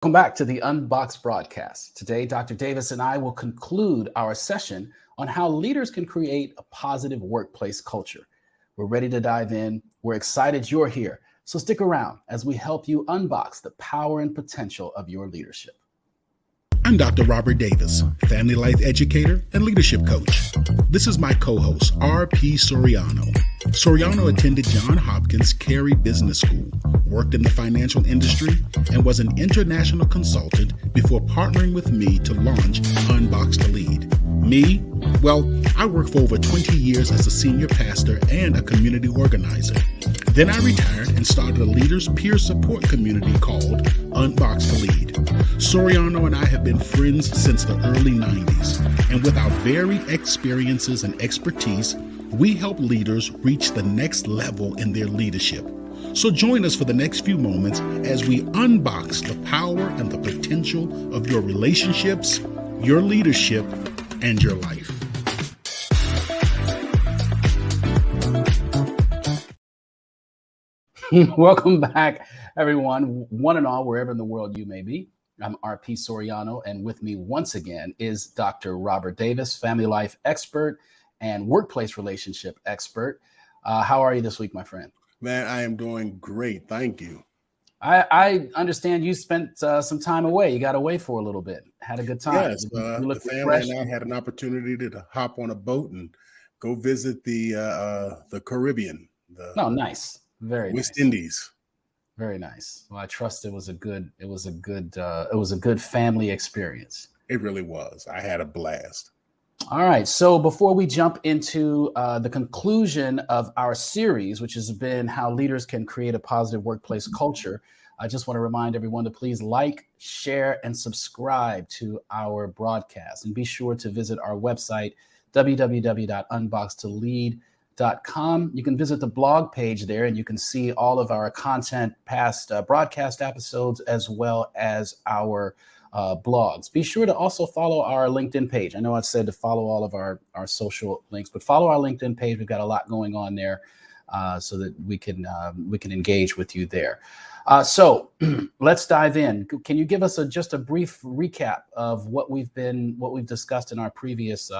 Welcome back to the UnBoxed broadcast. Today, Dr. Davis and I will conclude our session on how leaders can create a positive workplace culture. We're ready to dive in. We're excited you're here. So stick around as we help you unbox the power and potential of your leadership. I'm Dr. Robert Davis, family life educator and leadership coach. This is my co-host, R.P. Soriano. Soriano attended Johns Hopkins Carey Business School, worked in the financial industry, and was an international consultant before partnering with me to launch UnBoxed to Lead. Me? Well, I worked for over 20 years as a senior pastor and a community organizer. Then I retired and started a leaders peer support community called UnBoxed to Lead. Soriano and I have been friends since the early 90s, and with our varied experiences and expertise, we help leaders reach the next level in their leadership. So join us for the next few moments as we unbox the power and the potential of your relationships, your leadership, and your life. Welcome back, everyone, one and all, wherever in the world you may be. I'm R.P. Soriano, and with me once again is Dr. Robert Davis, family life expert and workplace relationship expert. How are you this week, my friend? Man, I am doing great. Thank you. I understand you spent some time away. You got away for a little bit. Had a good time. Yes, You look the family refreshed. and I had an opportunity to hop on a boat and go visit the Caribbean, Oh, nice. Very West nice. Indies. Very nice. Well, I trust it was a good family experience. It really was. I had a blast. All right. So before we jump into the conclusion of our series, which has been how leaders can create a positive workplace culture, I just want to remind everyone to please like, share, and subscribe to our broadcast. And be sure to visit our website, www.unboxedtolead.com. You can visit the blog page there, and you can see all of our content, past broadcast episodes, as well as our blogs. Be sure to also follow our LinkedIn page. I know I said to follow all of our social links, but follow our LinkedIn page. We've got a lot going on there so that we can engage with you there. So let's dive in. Can you give us just a brief recap of what we've discussed in our previous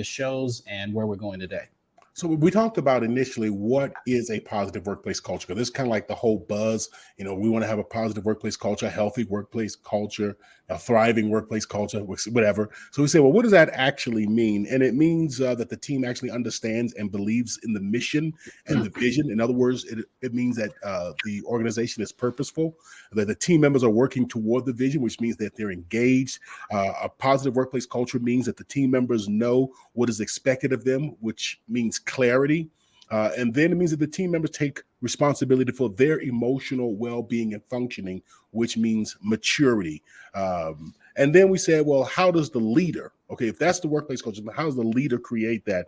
shows and where we're going today? So we talked about initially what is a positive workplace culture, because this is kind of like the whole buzz. You know, we want to have a positive workplace culture, a healthy workplace culture, a thriving workplace culture, whatever. So we say, well, what does that actually mean? And it means that the team actually understands and believes in the mission and the vision. In other words, it means that the organization is purposeful, that the team members are working toward the vision, which means that they're engaged. A positive workplace culture means that the team members know what is expected of them, which means clarity. And then it means that the team members take responsibility for their emotional well-being and functioning, which means maturity. And then we said, well, how does the leader, okay, if that's the workplace culture, how does the leader create that?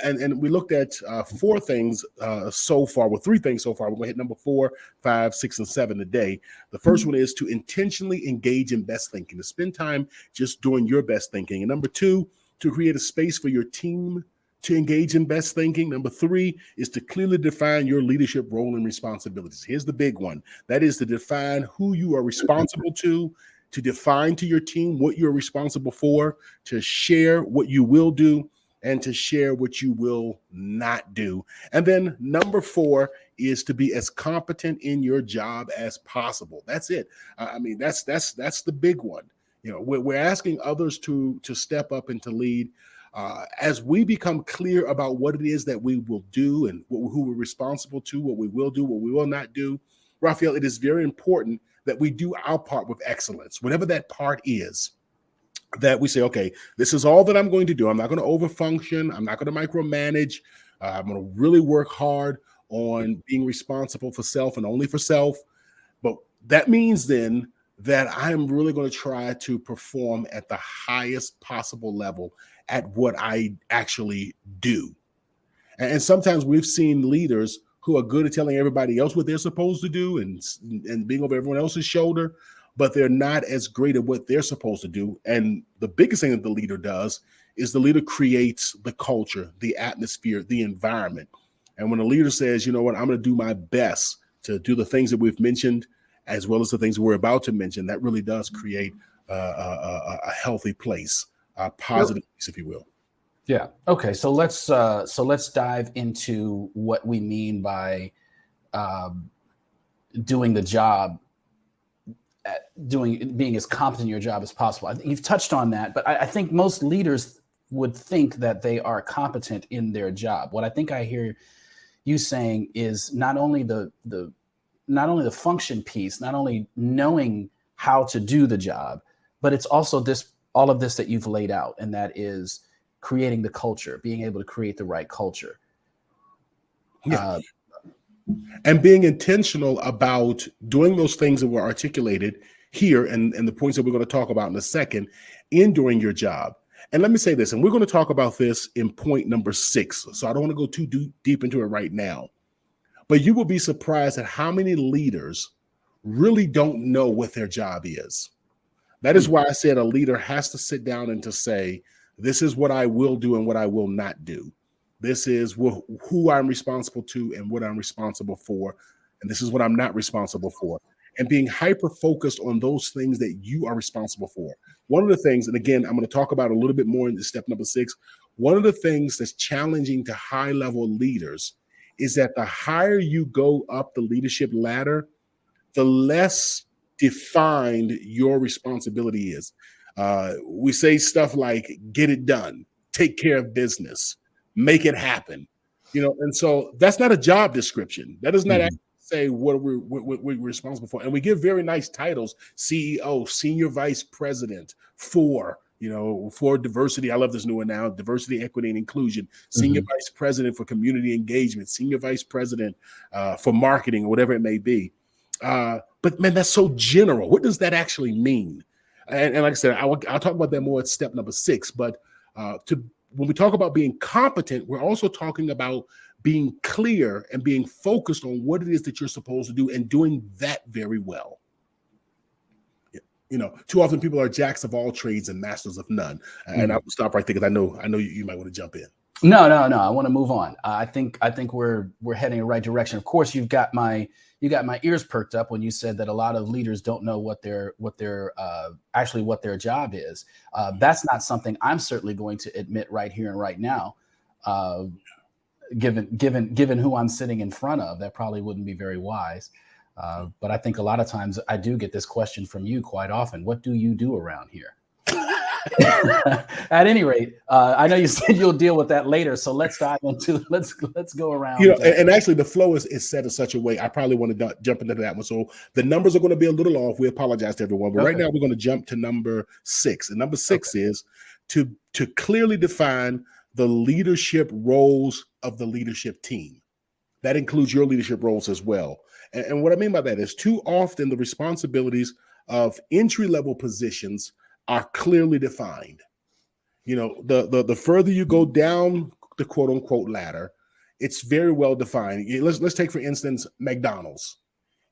And we looked at four things so far, well, three things so far. We're going to hit number 4, 5, 6, and 7 today. The first one is to intentionally engage in best thinking, to spend time just doing your best thinking. And number 2, to create a space for your team to engage in best thinking. Number 3 is to clearly define your leadership role and responsibilities. Here's the big one. That is to define who you are responsible to define to your team what you're responsible for, to share what you will do, and to share what you will not do. And then number 4 is to be as competent in your job as possible. That's it. I mean, that's the big one. You know, we're asking others to step up and to lead. As we become clear about what it is that we will do and who we're responsible to, what we will do, what we will not do, Raphael, it is very important that we do our part with excellence, whatever that part is, that we say, okay, this is all that I'm going to do. I'm not going to overfunction. I'm not going to micromanage. I'm going to really work hard on being responsible for self and only for self. But that means then that I'm really going to try to perform at the highest possible level at what I actually do. And sometimes we've seen leaders who are good at telling everybody else what they're supposed to do and being over everyone else's shoulder, but they're not as great at what they're supposed to do. And the biggest thing that the leader does is the leader creates the culture, the atmosphere, the environment. And when a leader says, you know what, I'm going to do my best to do the things that we've mentioned, as well as the things we're about to mention, that really does create a healthy place, a positive place, if you will. Yeah. Okay. So let's dive into what we mean by doing the job, being as competent in your job as possible. You've touched on that, but I think most leaders would think that they are competent in their job. What I think I hear you saying is not only the function piece, not only knowing how to do the job, but it's also all of this that you've laid out, and that is creating the culture, being able to create the right culture. Yeah. And being intentional about doing those things that were articulated here and the points that we're going to talk about in a second in doing your job. And let me say this, and we're going to talk about this in point number 6. So I don't want to go too deep into it right now, but you will be surprised at how many leaders really don't know what their job is. That is why I said a leader has to sit down and to say, this is what I will do and what I will not do. This is who I'm responsible to and what I'm responsible for. And this is what I'm not responsible for. And being hyper-focused on those things that you are responsible for. One of the things, and again, I'm going to talk about a little bit more in step number 6. One of the things that's challenging to high-level leaders is that the higher you go up the leadership ladder, the less defined your responsibility is. We say stuff like, get it done, take care of business, make it happen, and so that's not a job description. That does not actually say what we're responsible for. And we give very nice titles: CEO, senior vice president for diversity. I love this new one now: diversity, equity, and inclusion. Senior vice president for community engagement. Senior vice president for marketing, or whatever it may be. But man, that's so general. What does that actually mean? And like I said, I'll talk about that more at step number 6. But when we talk about being competent, we're also talking about being clear and being focused on what it is that you're supposed to do and doing that very well. Too often people are jacks of all trades and masters of none. And I'll stop right there because I know you might want to jump in. No. I want to move on. I think we're heading in the right direction. Of course, you got my ears perked up when you said that a lot of leaders don't know what their job is. That's not something I'm certainly going to admit right here and right now. Given who I'm sitting in front of, that probably wouldn't be very wise. But I think a lot of times I do get this question from you quite often. What do you do around here? At any rate, I know you said you'll deal with that later, so let's dive into let's go around. And actually, the flow is set in such a way. I probably want to jump into that one. So the numbers are going to be a little off. We apologize to everyone, but right now we're going to jump to number 6. And number 6 is to clearly define the leadership roles of the leadership team. That includes your leadership roles as well. And what I mean by that is, too often the responsibilities of entry-level positions are clearly defined. The further you go down the quote unquote ladder, it's very well defined. Let's take, for instance, McDonald's.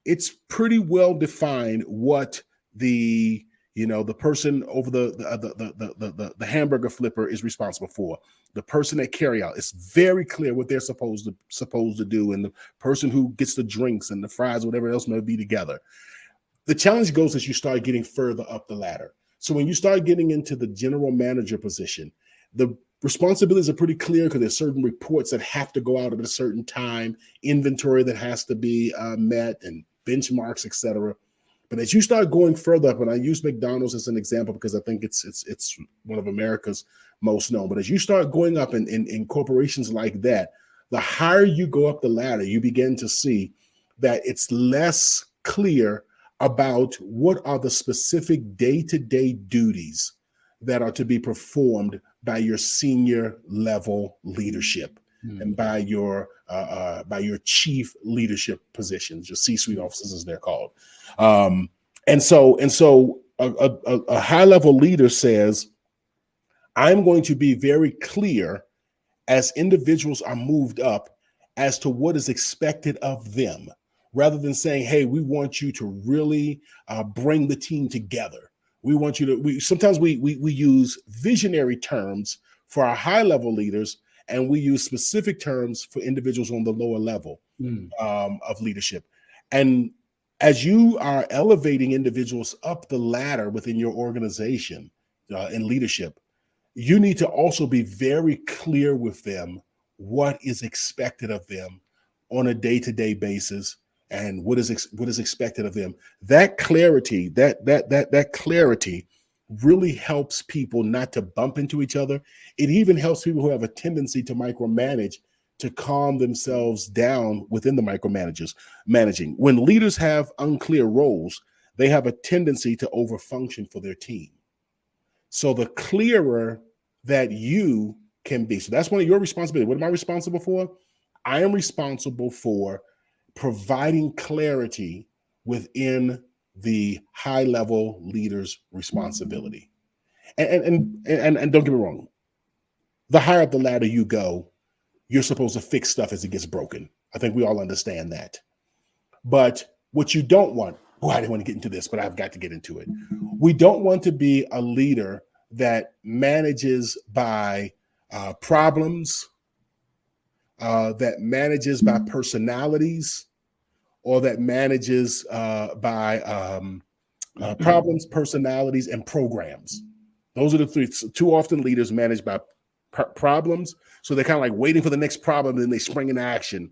It's pretty well defined what the person over the hamburger flipper is responsible for. The person at carryout, it's very clear what they're supposed to do, and the person who gets the drinks and the fries, whatever else may be together. The challenge goes as you start getting further up the ladder. So when you start getting into the general manager position, the responsibilities are pretty clear because there's certain reports that have to go out at a certain time, inventory that has to be met, and benchmarks, etc. But as you start going further up, and I use McDonald's as an example because I think it's one of America's most known. But as you start going up in corporations like that, the higher you go up the ladder, you begin to see that it's less clear about what are the specific day-to-day duties that are to be performed by your senior level leadership and by your chief leadership positions, your C-suite officers as they're called. And so a high-level leader says, I'm going to be very clear as individuals are moved up as to what is expected of them, rather than saying, hey, we want you to really bring the team together. We want you to, sometimes we use visionary terms for our high level leaders, and we use specific terms for individuals on the lower level of leadership. And As you are elevating individuals up the ladder within your organization in leadership, you need to also be very clear with them what is expected of them on a day-to-day basis, and what is expected of them. That clarity, that clarity really helps people not to bump into each other. It even helps people who have a tendency to micromanage to calm themselves down within the managing. When leaders have unclear roles, they have a tendency to overfunction for their team. So the clearer that you can be. So that's one of your responsibilities. What am I responsible for? I am responsible for providing clarity within the high level leader's responsibility. And don't get me wrong, the higher up the ladder you go, you're supposed to fix stuff as it gets broken. I think we all understand that. But what you don't want, I didn't want to get into this, but I've got to get into it. We don't want to be a leader that manages by problems, that manages by personalities, or that manages by problems, personalities, and programs. Those are the three. Too often leaders manage by problems. So they're kind of like waiting for the next problem, then they spring into action.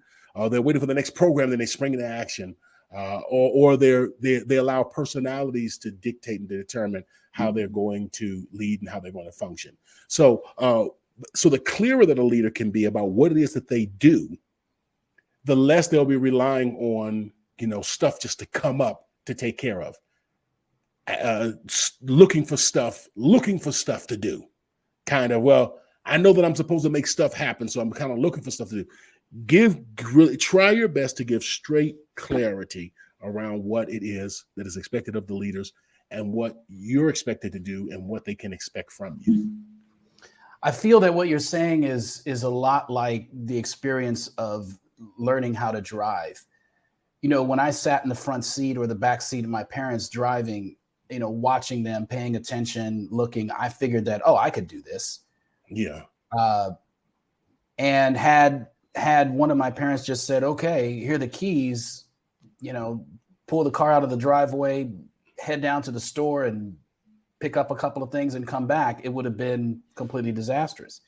They're waiting for the next program, then they spring into action. Or they allow personalities to dictate and to determine how they're going to lead and how they're going to function. So the clearer that a leader can be about what it is that they do, the less they'll be relying on, stuff just to come up to take care of. Looking for stuff to do. I know that I'm supposed to make stuff happen, so I'm kind of looking for stuff to do. Try your best to give straight clarity around what it is that is expected of the leaders and what you're expected to do and what they can expect from you. I feel that what you're saying is a lot like the experience of learning how to drive. When I sat in the front seat or the back seat of my parents driving, watching them, paying attention, looking, I figured that, I could do this. Yeah. And had one of my parents just said, okay, here are the keys, pull the car out of the driveway, head down to the store and pick up a couple of things and come back, it would have been completely disastrous.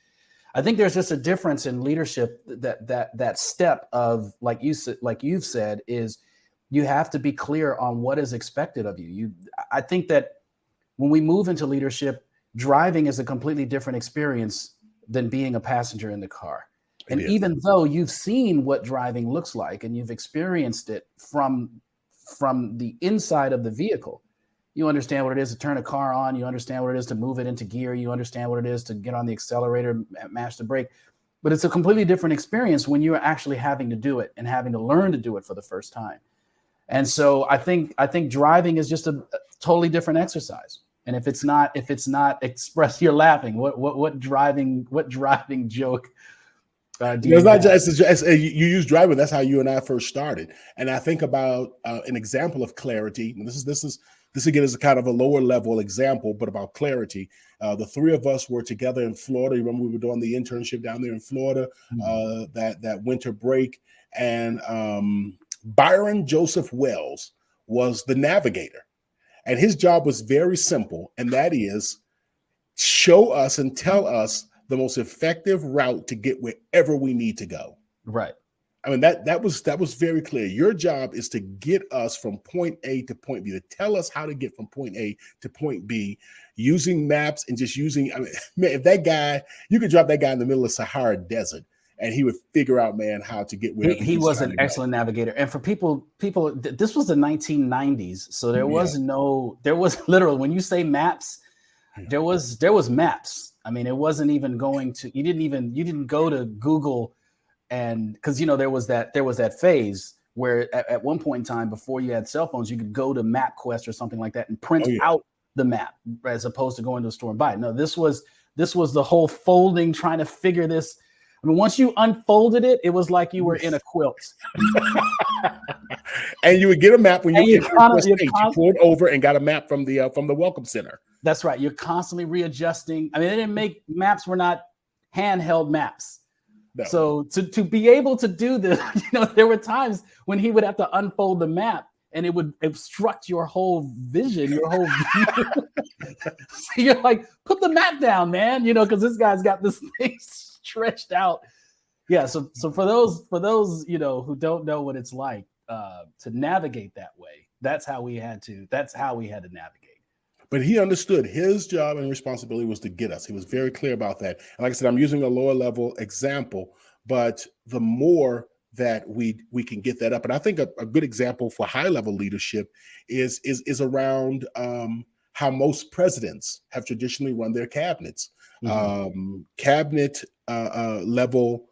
I think there's just a difference in leadership that step of, like you've said, is you have to be clear on what is expected of you. I think that when we move into leadership, driving is a completely different experience than being a passenger in the car. And even though you've seen what driving looks like and you've experienced it from the inside of the vehicle, you understand what it is to turn a car on, you understand what it is to move it into gear, you understand what it is to get on the accelerator, mash the brake. But it's a completely different experience when you're actually having to do it and having to learn to do it for the first time. And so I think driving is just a totally different exercise. And if it's not expressed, you're laughing. What driving joke? It's not just you use driving. That's how you and I first started. And I think about an example of clarity. And this again is a kind of a lower level example, but about clarity. The three of us were together in Florida. You remember we were doing the internship down there in Florida, that winter break, and Byron Joseph Wells was the navigator. And his job was very simple, and that is show us and tell us the most effective route to get wherever we need to go. Right. I mean, that was very clear. Your job is to get us from point A to point B, to tell us how to get from point A to point B using maps and just using, man, if that guy, you could drop that guy in the middle of Sahara Desert and he would figure out, man, how to get where he was an excellent navigator. And for people, this was the 1990s. So there was literally, when you say maps, there was maps. I mean, it wasn't even going to, you didn't go to Google, and because there was that phase where at one point in time, before you had cell phones, you could go to MapQuest or something like that and print out the map as opposed to going to a store and buy it. No, this was the whole folding, trying to figure this. I mean, once you unfolded it, it was like you were in a quilt. And you would get a map when you pulled over and got a map from the Welcome Center. That's right. You're constantly readjusting. I mean, they didn't make maps were not handheld maps. No. So to be able to do this, there were times when he would have to unfold the map and it would obstruct your whole vision, your whole view. So you're like, put the map down, man, because this guy's got this thing stretched out. Yeah. So for those, who don't know what it's like to navigate that way, that's how we had to navigate. But he understood his job and responsibility was to get us. He was very clear about that. And like I said, I'm using a lower level example, but the more that we can get that up. And I think a good example for high level leadership is around how most presidents have traditionally run their cabinets. Cabinet level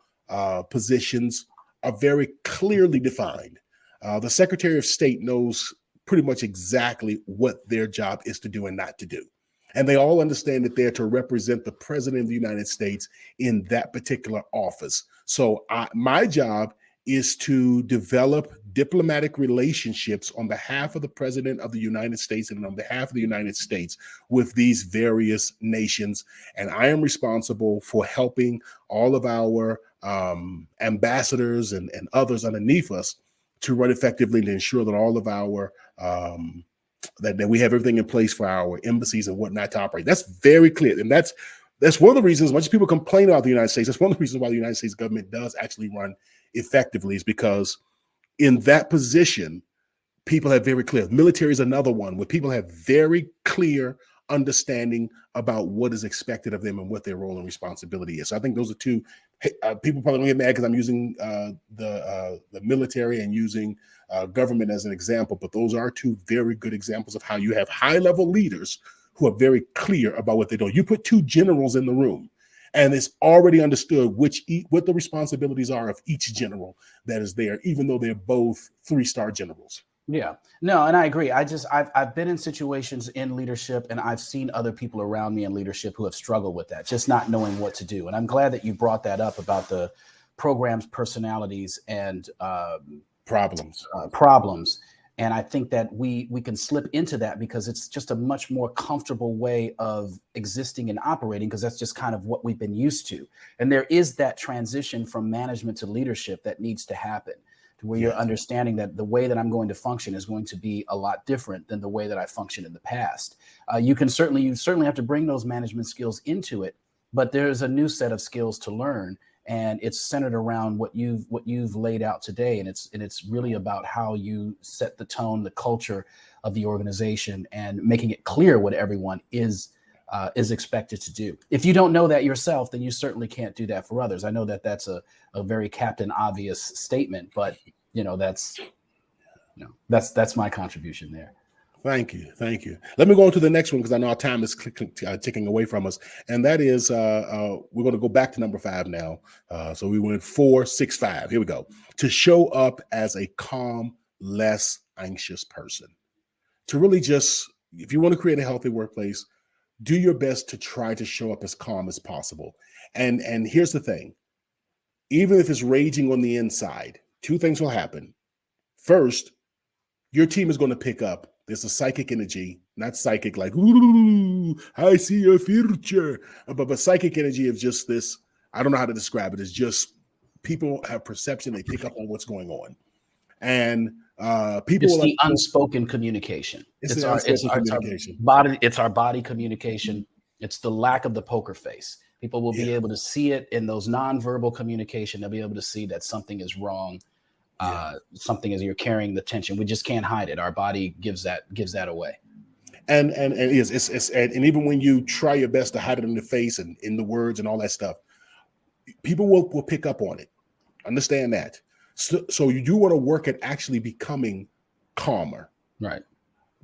positions are very clearly defined. The Secretary of State knows pretty much exactly what their job is to do and not to do. And they all understand that they're to represent the president of the United States in that particular office. So my job is to develop diplomatic relationships on behalf of the president of the United States and on behalf of the United States with these various nations. And I am responsible for helping all of our ambassadors and others underneath us to run effectively to ensure that all of our that we have everything in place for our embassies and whatnot to operate. That's very clear. And that's one of the reasons, as much as people complain about the United States, that's one of the reasons why the United States government does actually run effectively, is because in that position, people have very clear. Military is another one where people have very clear understanding about what is expected of them and what their role and responsibility is. So I think those are two. People probably don't get mad because I'm using the military and using government as an example, but those are two very good examples of how you have high-level leaders who are very clear about what they do. You put two generals in the room, and it's already understood what the responsibilities are of each general that is there, even though they're both 3-star generals. Yeah, no, and I agree. I've been in situations in leadership, and I've seen other people around me in leadership who have struggled with that, just not knowing what to do. And I'm glad that you brought that up about the program's personalities and problems. And I think that we can slip into that because it's just a much more comfortable way of existing and operating, because that's just kind of what we've been used to. And there is that transition from management to leadership that needs to happen, where you're understanding that the way that I'm going to function is going to be a lot different than the way that I functioned in the past. You certainly have to bring those management skills into it, but there's a new set of skills to learn, and it's centered around what you've laid out today. And it's really about how you set the tone, the culture of the organization, and making it clear what everyone is expected to do. If you don't know that yourself, then you certainly can't do that for others. I know that that's a very Captain Obvious statement, but that's my contribution there. Thank you. Let me go on to the next one, because I know our time is ticking away from us, and that is we're going to go back to number 5 now. So we went 4, 6, 5. Here we go. To show up as a calm, less anxious person. To really just, if you want to create a healthy workplace, do your best to try to show up as calm as possible. And here's the thing. Even if it's raging on the inside, 2 things will happen. First, your team is going to pick up. There's a psychic energy, not psychic like, ooh, I see a future. But psychic energy of just this, I don't know how to describe it. It's just people have perception. They pick up on what's going on. And people it's the unspoken communication. It's our body communication. It's the lack of the poker face. People will be able to see it in those nonverbal communication. They'll be able to see that something is wrong. Something is, you're carrying the tension. We just can't hide it. Our body gives that away. And even when you try your best to hide it in the face and in the words and all that stuff, people will pick up on it. Understand that. So you do want to work at actually becoming calmer, right?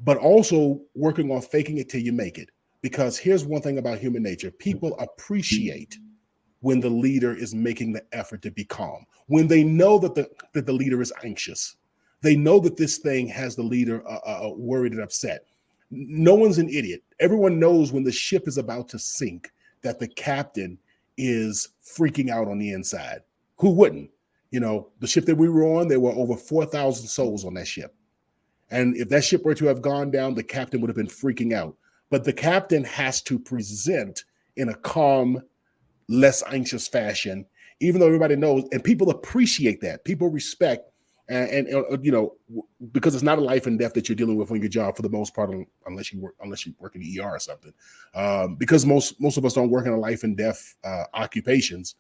But also working on faking it till you make it. Because here's one thing about human nature: people appreciate when the leader is making the effort to be calm. When they know that the leader is anxious, they know that this thing has the leader worried and upset. No one's an idiot. Everyone knows when the ship is about to sink that the captain is freaking out on the inside. Who wouldn't? The ship that we were on, there were over 4,000 souls on that ship. And if that ship were to have gone down, the captain would have been freaking out. But the captain has to present in a calm, less anxious fashion, even though everybody knows, and people appreciate that. People respect because it's not a life and death that you're dealing with on your job for the most part, unless you work in the ER or something. Because most of us don't work in a life and death occupations.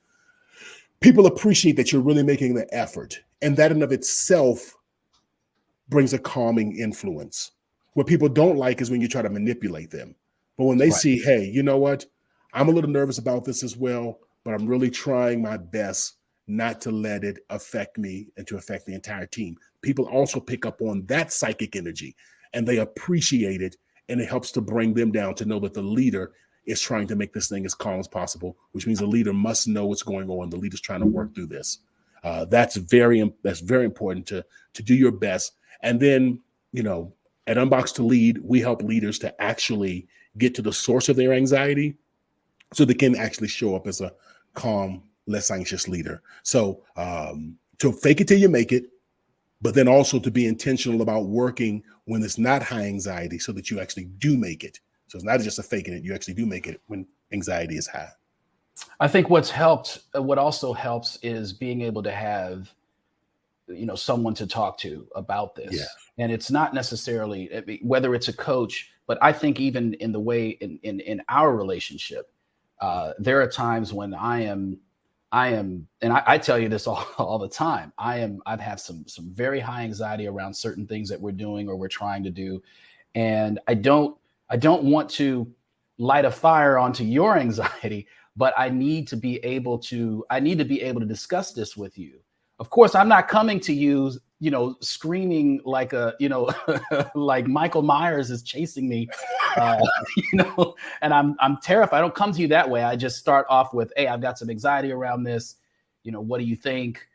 People appreciate that you're really making the effort, and that in of itself brings a calming influence. What people don't like is when you try to manipulate them. But when they see, hey, you know what? I'm a little nervous about this as well, but I'm really trying my best not to let it affect me and to affect the entire team. People also pick up on that psychic energy and they appreciate it, and it helps to bring them down to know that the leader is trying to make this thing as calm as possible, which means the leader must know what's going on. The leader's trying to work through this. That's very important to do your best. And then, at UnBoxed to Lead, we help leaders to actually get to the source of their anxiety so they can actually show up as a calm, less anxious leader. So to fake it till you make it, but then also to be intentional about working when it's not high anxiety so that you actually do make it. So it's not just a faking it, you actually do make it when anxiety is high. I think what also helps is being able to have, someone to talk to about this. Yeah. And it's not necessarily whether it's a coach, but I think even in the way in our relationship, there are times when I am, and I tell you this all the time. I've had some very high anxiety around certain things that we're doing or we're trying to do. And I don't want to light a fire onto your anxiety, but I need to be able to discuss this with you. Of course, I'm not coming to you, screaming like like Michael Myers is chasing me, and I'm terrified. I don't come to you that way. I just start off with, hey, I've got some anxiety around this. What do you think?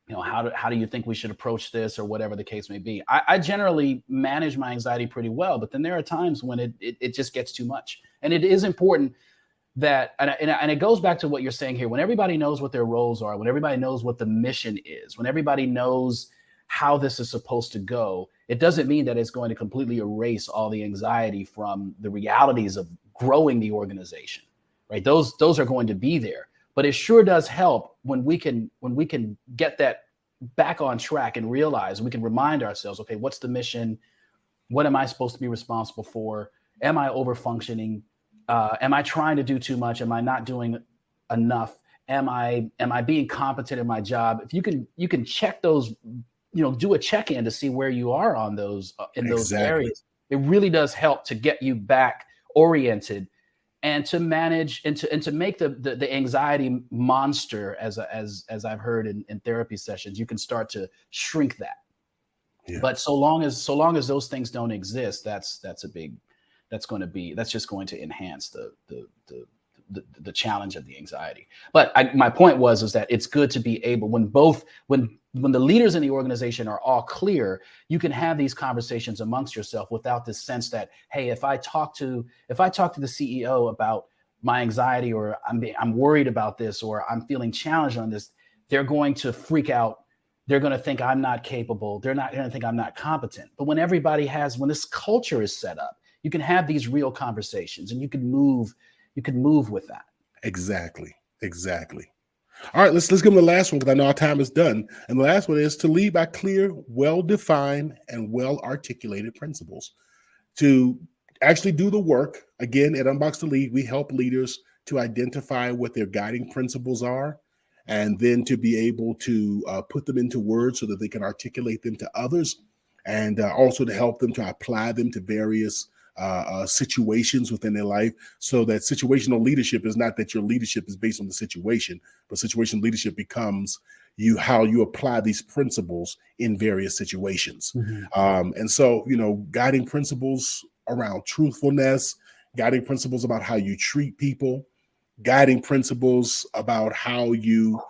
How do you think we should approach this, or whatever the case may be? I generally manage my anxiety pretty well, but then there are times when it just gets too much. And it is important that, and it goes back to what you're saying here, when everybody knows what their roles are, when everybody knows what the mission is, when everybody knows how this is supposed to go, it doesn't mean that it's going to completely erase all the anxiety from the realities of growing the organization, right? Those are going to be there, but it sure does help when we can get that back on track and realize we can remind ourselves, okay, what's the mission? What am I supposed to be responsible for? Am I over functioning? Am I trying to do too much? Am I not doing enough? Am I being competent in my job? If you can check those, do a check-in to see where you are on those in those areas. It really does help to get you back oriented and to manage and to make the anxiety monster, as I've heard in therapy sessions, you can start to shrink that. Yeah. But so long as those things don't exist, that's just going to enhance the challenge of the anxiety. But my point is that it's good to be able, when the leaders in the organization are all clear, you can have these conversations amongst yourself without this sense that, hey, if I talk to the CEO about my anxiety, or I'm worried about this, or I'm feeling challenged on this, they're going to freak out. They're going to think I'm not capable. They're not going to think I'm not competent. But when when this culture is set up, you can have these real conversations, and you can move with that. Exactly. All right, let's give them the last one, because I know our time is done. And the last one is to lead by clear, well-defined, and well-articulated principles. To actually do the work, again, at UnBoxed to Lead, we help leaders to identify what their guiding principles are, and then to be able to put them into words so that they can articulate them to others, and also to help them to apply them to various situations within their life, so that situational leadership is not that your leadership is based on the situation, but situational leadership becomes how you apply these principles in various situations. Mm-hmm. And so, guiding principles around truthfulness, guiding principles about how you treat people, guiding principles about how you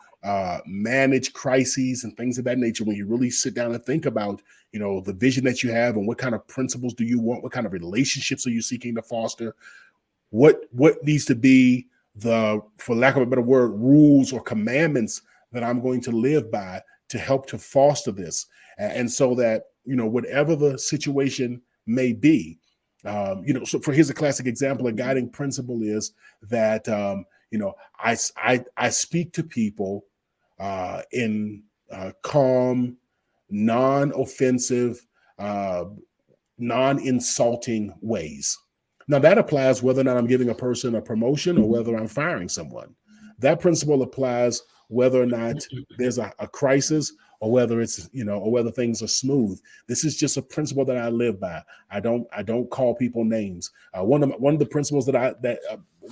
manage crises and things of that nature. When you really sit down and think about, the vision that you have, and what kind of principles do you want? What kind of relationships are you seeking to foster? What needs to be for lack of a better word, rules or commandments that I'm going to live by to help to foster this? And so that, whatever the situation may be, so here's a classic example. A guiding principle is that, I speak to people in calm, non-offensive, non-insulting ways. Now that applies whether or not I'm giving a person a promotion or whether I'm firing someone. That principle applies whether or not there's a crisis or whether it's, or whether things are smooth. This is just a principle that I live by. I don't call people names. One of the principles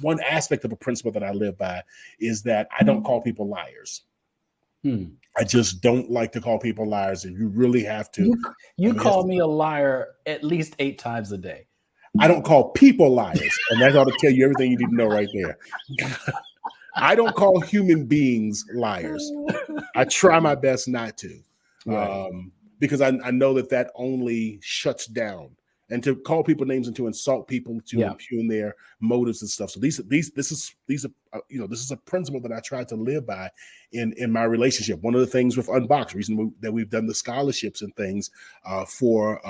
one aspect of a principle that I live by is that I don't call people liars. I just don't like to call people liars, and you really have to. You call me a liar at least 8 times a day. I don't call people liars, and that ought to tell you everything you need to know right there. I don't call human beings liars. I try my best not to, right. Because I know that only shuts down. And to call people names and to insult people, to impugn their motives and stuff. So this is a principle that I try to live by in my relationship. One of the things with UnBoxed, reason that we've done the scholarships and things for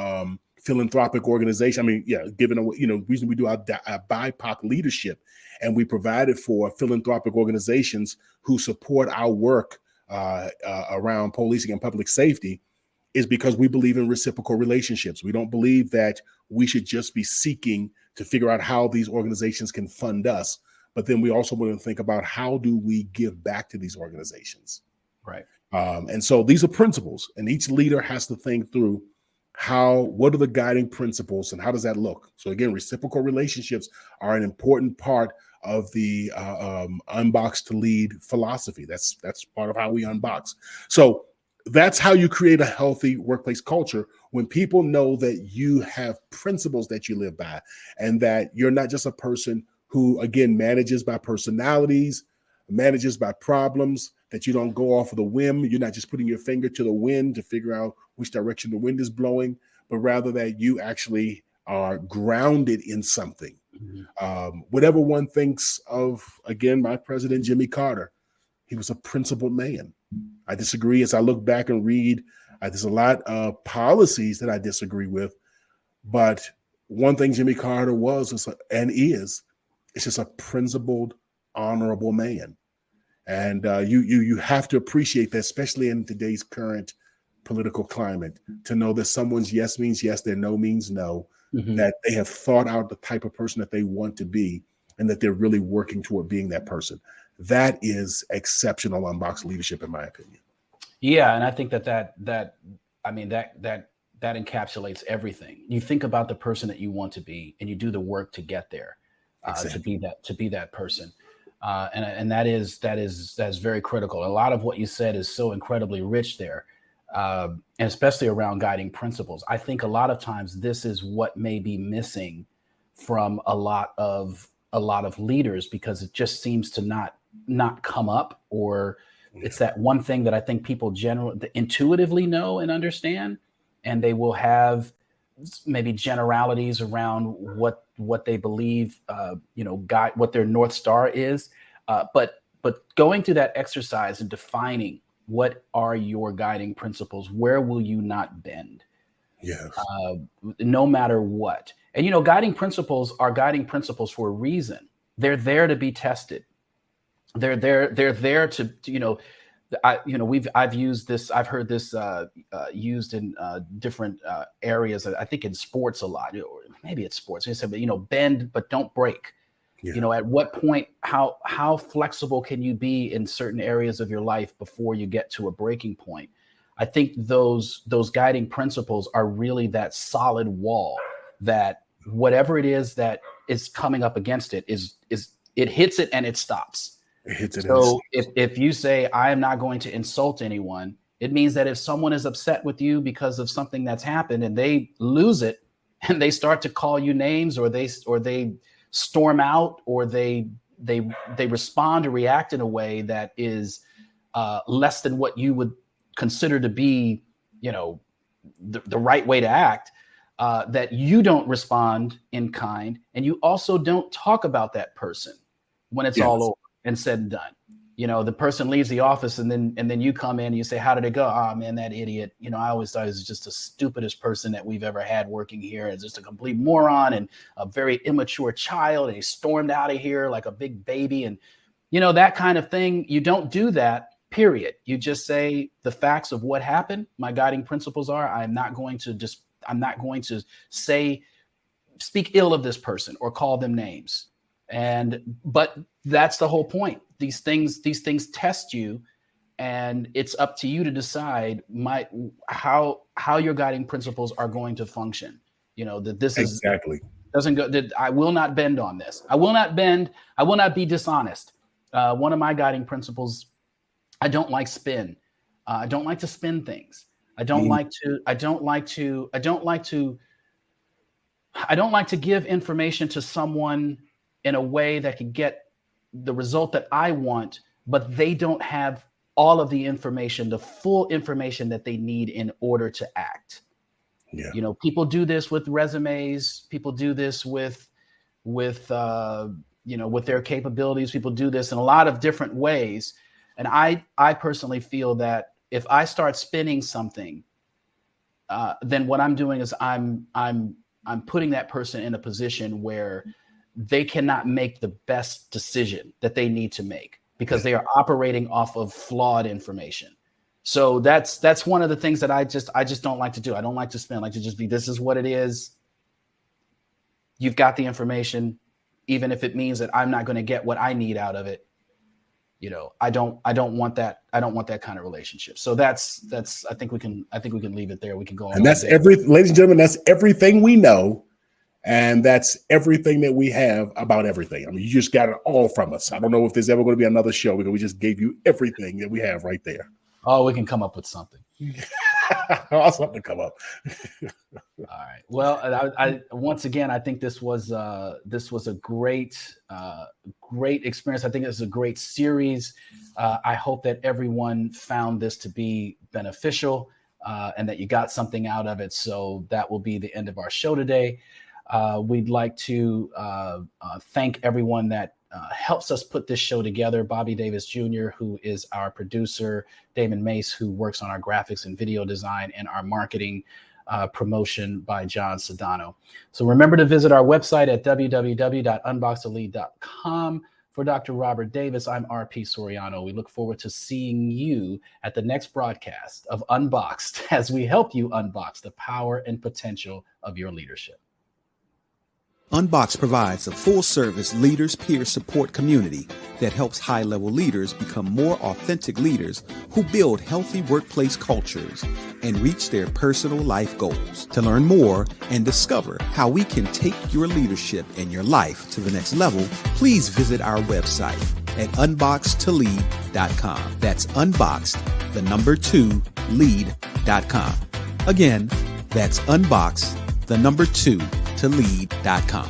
philanthropic organization. I mean, given reason we do our BIPOC leadership, and we provided for philanthropic organizations who support our work around policing and public safety, is because we believe in reciprocal relationships. We don't believe that we should just be seeking to figure out how these organizations can fund us, but then we also want to think about how do we give back to these organizations. Right. And so these are principles, and each leader has to think through what are the guiding principles and how does that look? So again, reciprocal relationships are an important part of the unbox to lead philosophy. That's part of how we unbox. So that's how you create a healthy workplace culture, when people know that you have principles that you live by, and that you're not just a person who, again, manages by personalities, manages by problems, that you don't go off of the whim. You're not just putting your finger to the wind to figure out which direction the wind is blowing, but rather that you actually are grounded in something. Mm-hmm. Whatever one thinks of, again, my president, Jimmy Carter, he was a principled man. I disagree as I look back and read. There's a lot of policies that I disagree with, but one thing Jimmy Carter was and is just a principled, honorable man. And you have to appreciate that, especially in today's current political climate, to know that someone's yes means yes, their no means no, mm-hmm. that they have thought out the type of person that they want to be, and that they're really working toward being that person. That is exceptional unboxed leadership, in my opinion. Yeah, and I think that encapsulates everything. You think about the person that you want to be, and you do the work to get there, exactly. to be that person. And that's very critical. A lot of what you said is so incredibly rich there, and especially around guiding principles. I think a lot of times this is what may be missing from a lot of leaders, because it just seems to not come up, or it's that one thing that I think people intuitively know and understand, and they will have maybe generalities around what they believe, what their North Star is. But going through that exercise and defining what are your guiding principles, where will you not bend? Yes. No matter what. And, guiding principles are guiding principles for a reason. They're there to be tested. They're there to, I've used this, I've heard this used in different areas. I think in sports a lot, or maybe it's sports. They said, but bend, but don't break. Yeah. At what point, how flexible can you be in certain areas of your life before you get to a breaking point? I think those guiding principles are really that solid wall that whatever it is that is coming up against it is it hits it and it stops. It hits it. So if you say, I am not going to insult anyone, it means that if someone is upset with you because of something that's happened and they lose it and they start to call you names, or they storm out, or they respond or react in a way that is less than what you would consider to be, the right way to act, that you don't respond in kind, and you also don't talk about that person when it's all over and said and done. The person leaves the office, and then you come in and you say, how did it go? Oh man, that idiot. I always thought he was just the stupidest person that we've ever had working here. It's just a complete moron and a very immature child. And he stormed out of here like a big baby. And, that kind of thing. You don't do that, period. You just say the facts of what happened. My guiding principles are, I'm not going to speak ill of this person or call them names. But that's the whole point. These things test you, and it's up to you to decide how your guiding principles are going to function. That this is exactly doesn't go. That I will not bend on this. I will not bend. I will not be dishonest. One of my guiding principles: I don't like spin. I don't like to spin things. I don't like to give information to someone in a way that could get the result that I want, but they don't have all of the information, the full information that they need in order to act. Yeah. People do this with resumes. People do this with their capabilities. People do this in a lot of different ways. And I personally feel that if I start spinning something, then what I'm doing is I'm putting that person in a position where they cannot make the best decision that they need to make because they are operating off of flawed information. So that's one of the things that I just don't like to do. I don't like to spin. I like to just be, this is what it is. You've got the information, even if it means that I'm not going to get what I need out of it. I don't want that. I don't want that kind of relationship. So that's, I think we can leave it there. We can go on. And that's ladies and gentlemen, that's everything we know. And that's everything that we have about everything. I mean, you just got it all from us. I don't know if there's ever going to be another show because we just gave you everything that we have right there. Oh, we can come up with something. Something to come up. All right. Well, I once again, I think this was a great experience. I think it's a great series. I hope that everyone found this to be beneficial and that you got something out of it. So that will be the end of our show today. We'd like to thank everyone that helps us put this show together. Bobby Davis Jr., who is our producer, Damon Mace, who works on our graphics and video design, and our marketing promotion by John Sedano. So remember to visit our website at www.unboxedelite.com. For Dr. Robert Davis, I'm RP Soriano. We look forward to seeing you at the next broadcast of Unboxed as we help you unbox the power and potential of your leadership. UnBoxed provides a full-service leaders peer support community that helps high-level leaders become more authentic leaders who build healthy workplace cultures and reach their personal life goals. To learn more and discover how we can take your leadership and your life to the next level, please visit our website at unboxedtolead.com. That's unboxed2lead.com. Again, that's unboxed2lead.com.